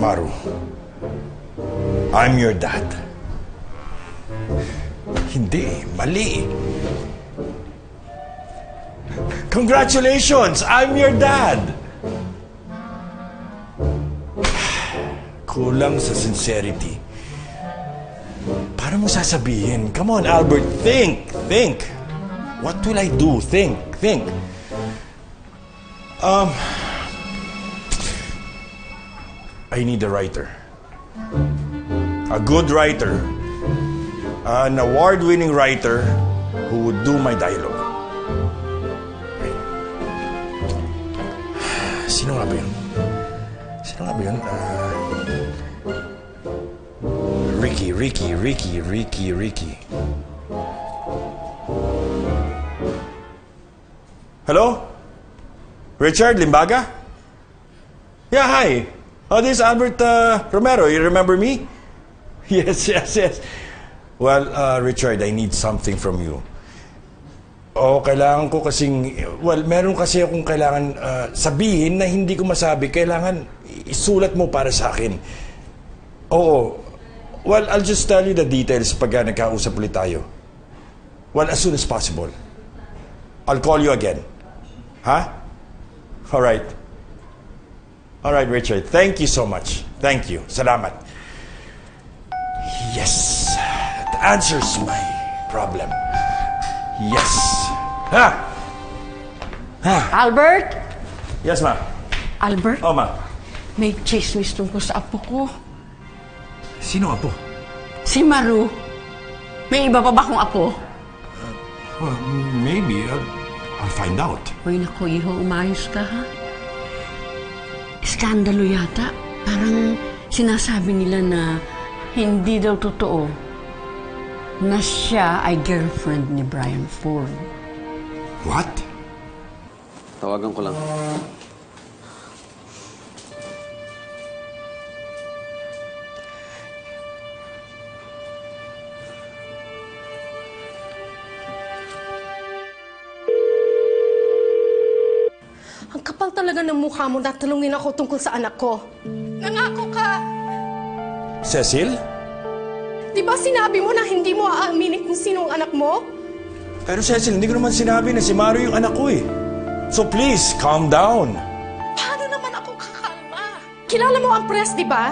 Maru, I'm your dad. Hindi, mali. Congratulations! I'm your dad! Kulang sa sincerity. Paano mo sasabihin? Come on, Albert, think! Think! What will I do? Think! I need a writer. A good writer. An award-winning writer who would do my dialogue. Sino nga ba yun? Ricky. Hello? Richard Limbaga? Yeah, hi. Oh, this is Albert Romero. You remember me? Yes. Well, Richard, I need something from you. Kailangan ko kasing... Well, meron kasi akong kailangan sabihin na hindi ko masabi. Kailangan isulat mo para sa akin. Well, I'll just tell you the details pag nagkausap ulit tayo. Well, as soon as possible. I'll call you again. Huh? All right, Richard. Thank you so much. Thank you. Salamat. Yes. That answers my problem. Yes. Albert? Yes, ma. Albert? Oh, ma. May chismis tungkol sa apo ko. Sino apo? Si Maru. May iba pa ba akong apo? Well, maybe. I'll find out. Uy, naku, iho, umayos ka, ha? Iskandalo yata. Parang sinasabi nila na hindi daw totoo na siya ay girlfriend ni Brian Ford. What? Tawagan ko lang. Ang kapal talaga ng mukha mo na talungin ako tungkol sa anak ko. Nangako ka! Cecil? Di ba sinabi mo na hindi mo aaminin kung sino ang anak mo? Pero Cecil, hindi ko naman sinabi na si Maru yung anak ko eh. So please, calm down. Paano naman ako kakalma? Kilala mo ang press, di ba?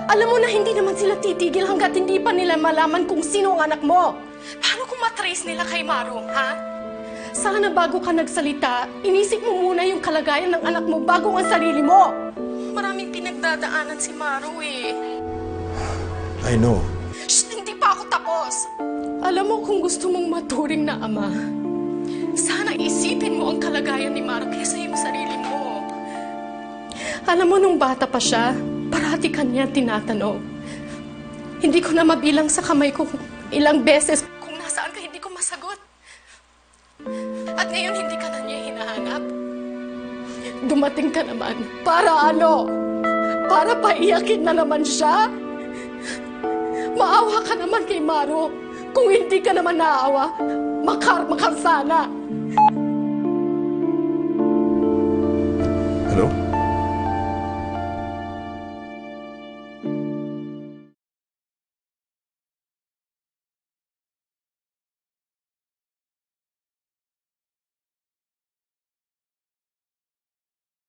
Alam mo na hindi naman sila titigil hanggat hindi pa nila malaman kung sino ang anak mo. Paano kung matrace nila kay Maru, ha? Sana bago ka nagsalita, inisip mo muna yung kalagayan ng anak mo bago ang sarili mo. Maraming pinagdadaanan si Maru eh. I know. Shh, hindi pa ako tapos. Alam mo kung gusto mong maturing na ama, sana isipin mo ang kalagayan ni Maru kaysa yung sarili mo. Alam mo nung bata pa siya, parati kanya tinatanong. Hindi ko na mabilang sa kamay ko ilang beses kung nasaan ka hindi ko masagot. At ngayon, hindi ka na niya hinahanap. Dumating ka naman. Para ano? Para paiyakin na naman siya? Maawa ka naman kay Maru. Kung hindi ka naman naawa, makarma ka sana. Hello?